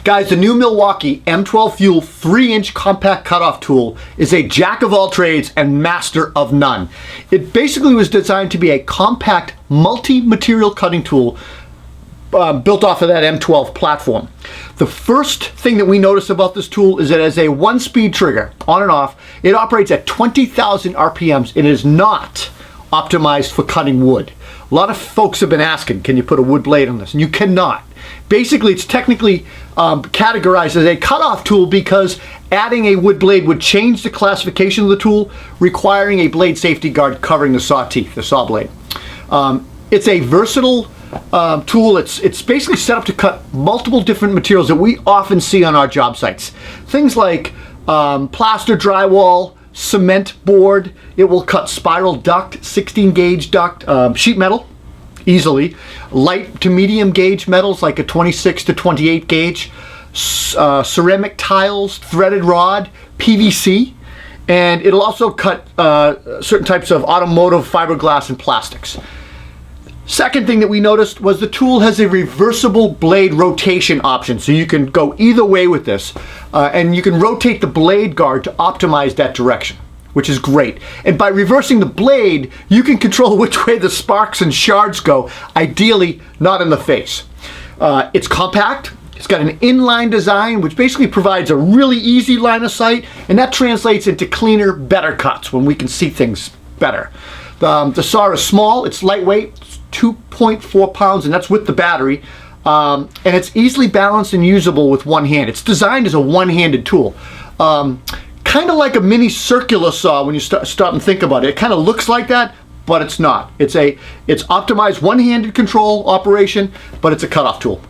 Guys, the new Milwaukee M12 FUEL 3-inch compact cutoff tool is a jack of all trades and master of none. It basically was designed to be a compact multi-material cutting tool built off of that M12 platform. The first thing that we notice about this tool is that it has a one-speed trigger, on and off. It operates at 20,000 RPMs and is not optimized for cutting wood. A lot of folks have been asking, can you put a wood blade on this? And you cannot. Basically, it's technically categorized as a cutoff tool because adding a wood blade would change the classification of the tool, requiring a blade safety guard covering the saw teeth, the saw blade. It's a versatile tool. It's basically set up to cut multiple different materials that we often see on our job sites. Things like plaster drywall, cement board. It will cut spiral duct, 16 gauge duct, sheet metal easily, light to medium gauge metals like a 26 to 28 gauge, ceramic tiles, threaded rod, PVC, and it'll also cut certain types of automotive fiberglass and plastics. Second thing that we noticed was the tool has a reversible blade rotation option, so you can go either way with this, and you can rotate the blade guard to optimize that direction, which is great. And by reversing the blade, you can control which way the sparks and shards go, ideally not in the face. It's compact. It's got an inline design, which basically provides a really easy line of sight, and that translates into cleaner, better cuts when we can see things better. The saw is small, it's lightweight, it's 2.4 pounds, and that's with the battery. And it's easily balanced and usable with one hand. It's designed as a one-handed tool. Kind of like a mini circular saw when you start and think about it. It kind of looks like that, but it's not. It's optimized one-handed control operation, but it's a cutoff tool.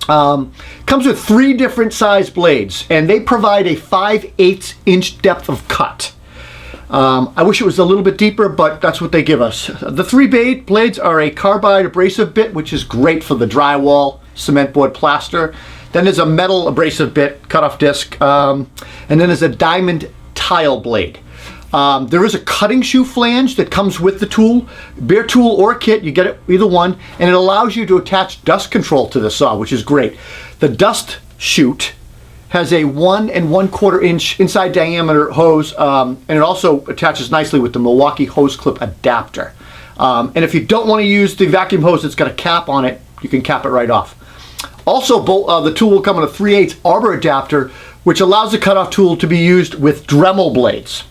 Comes with 3 different size blades, and they provide a 5/8 inch depth of cut. I wish it was a little bit deeper, but that's what they give us. The 3 blades are a carbide abrasive bit, which is great for the drywall, cement board, plaster. Then there's a metal abrasive bit, cutoff disc, and then there's a diamond tile blade. There is a cutting shoe flange that comes with the tool, bare tool or kit, you get it either one, and it allows you to attach dust control to the saw, which is great. The dust chute has a 1 1/4 inch inside diameter hose, and it also attaches nicely with the Milwaukee hose clip adapter. And if you don't want to use the vacuum hose that's got a cap on it, you can cap it right off. Also, the tool will come with a 3/8 arbor adapter, which allows the cutoff tool to be used with Dremel blades.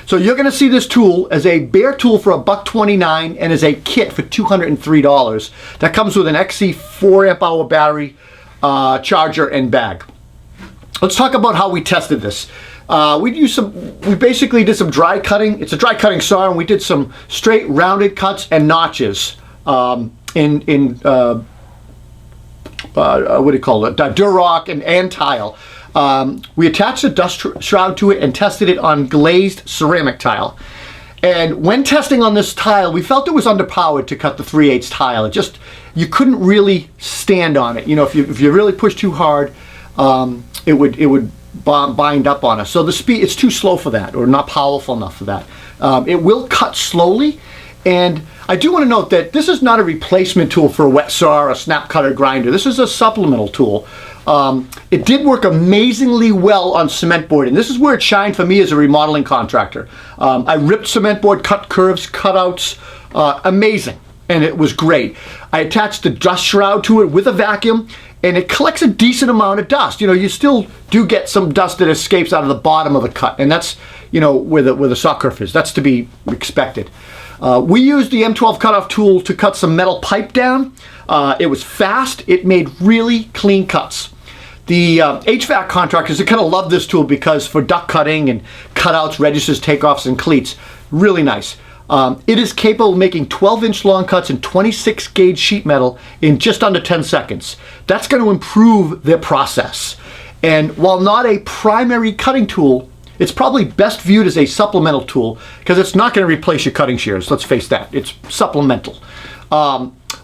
So you're going to see this tool as a bare tool for $129 and as a kit for $203. That comes with an XC 4 amp hour battery, charger, and bag. Let's talk about how we tested this. We basically did some dry cutting. It's a dry cutting saw, and we did some straight rounded cuts and notches what do you call it? Durock and tile. We attached a dust shroud to it and tested it on glazed ceramic tile. And when testing on this tile, we felt it was underpowered to cut the 3/8 tile. You couldn't really stand on it. You know, if you really pushed too hard, it would bind up on us. So the speed, it's too slow for that, or not powerful enough for that. It will cut slowly, and I do want to note that this is not a replacement tool for a wet saw or a snap cutter grinder. This is a supplemental tool. It did work amazingly well on cement board, and this is where it shined for me as a remodeling contractor. I ripped cement board, cut curves, cutouts, amazing, and it was great. I attached the dust shroud to it with a vacuum, and it collects a decent amount of dust. You know, you still do get some dust that escapes out of the bottom of the cut, and that's, you know, where the saw kerf is. That's to be expected. We used the M12 cutoff tool to cut some metal pipe down. It was fast. It made really clean cuts. The HVAC contractors, they kind of love this tool because for duct cutting and cutouts, registers, takeoffs, and cleats, really nice. It is capable of making 12-inch long cuts in 26 gauge sheet metal in just under 10 seconds. That's going to improve their process. And while not a primary cutting tool, it's probably best viewed as a supplemental tool because it's not going to replace your cutting shears. Let's face that. It's supplemental.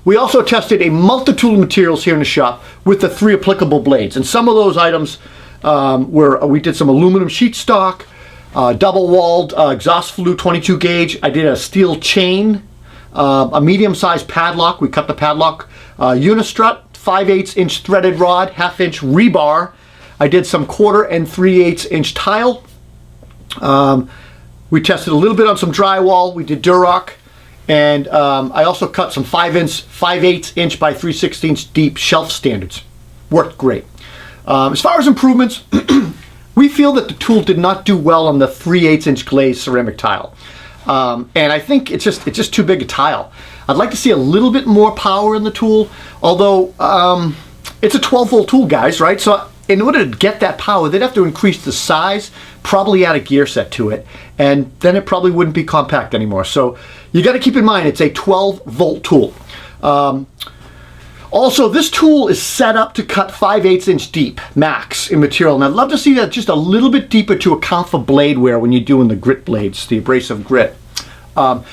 We also tested a multitude of materials here in the shop with the 3 applicable blades. And some of those items we did some aluminum sheet stock, double-walled exhaust flue 22 gauge. I did a steel chain, a medium-sized padlock. We cut the padlock, unistrut, 5/8 inch threaded rod, 1/2 inch rebar. I did some 1/4 and 3/8 inch tile. We tested a little bit on some drywall. We did Durock. And I also cut some 5/8 inch by 3/16 deep shelf standards. Worked great. As far as improvements, we feel that the tool did not do well on the 3/8 inch glazed ceramic tile. And I think it's just too big a tile. I'd like to see a little bit more power in the tool, although it's a 12-volt tool, guys, right? So in order to get that power, they'd have to increase the size, probably add a gear set to it, and then it probably wouldn't be compact anymore. So you got to keep in mind it's a 12-volt tool. Also, this tool is set up to cut 5/8 inch deep, max, in material. And I'd love to see that just a little bit deeper to account for blade wear when you're doing the grit blades, the abrasive grit.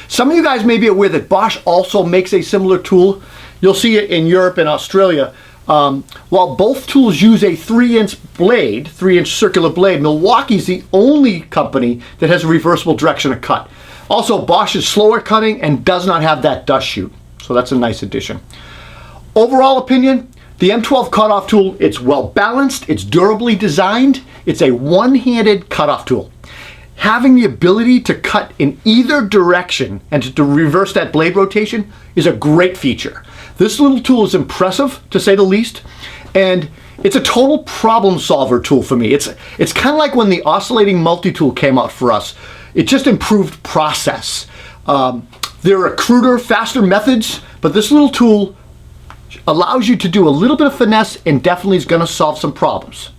Some of you guys may be aware that Bosch also makes a similar tool. You'll see it in Europe and Australia. While both tools use a 3-inch blade, 3-inch circular blade, Milwaukee's the only company that has a reversible direction of cut. Also, Bosch is slower cutting and does not have that dust chute. So that's a nice addition. Overall opinion, the M12 cutoff tool, it's well balanced, it's durably designed, it's a one-handed cutoff tool. Having the ability to cut in either direction and to reverse that blade rotation is a great feature. This little tool is impressive, to say the least, and it's a total problem solver tool for me. It's kind of like when the oscillating multi-tool came out for us. It just improved process. There are cruder, faster methods, but this little tool allows you to do a little bit of finesse and definitely is going to solve some problems.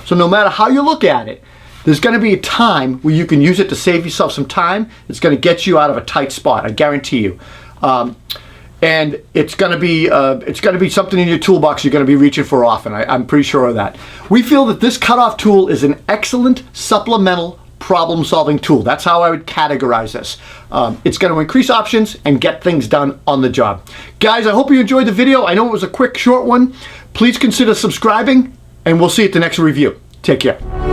So no matter how you look at it, there's going to be a time where you can use it to save yourself some time. It's going to get you out of a tight spot, I guarantee you. And it's going to be something in your toolbox you're going to be reaching for often. I'm pretty sure of that. We feel that this cutoff tool is an excellent supplemental problem-solving tool. That's how I would categorize this. It's going to increase options and get things done on the job. Guys, I hope you enjoyed the video. I know it was a quick, short one. Please consider subscribing, and we'll see you at the next review. Take care.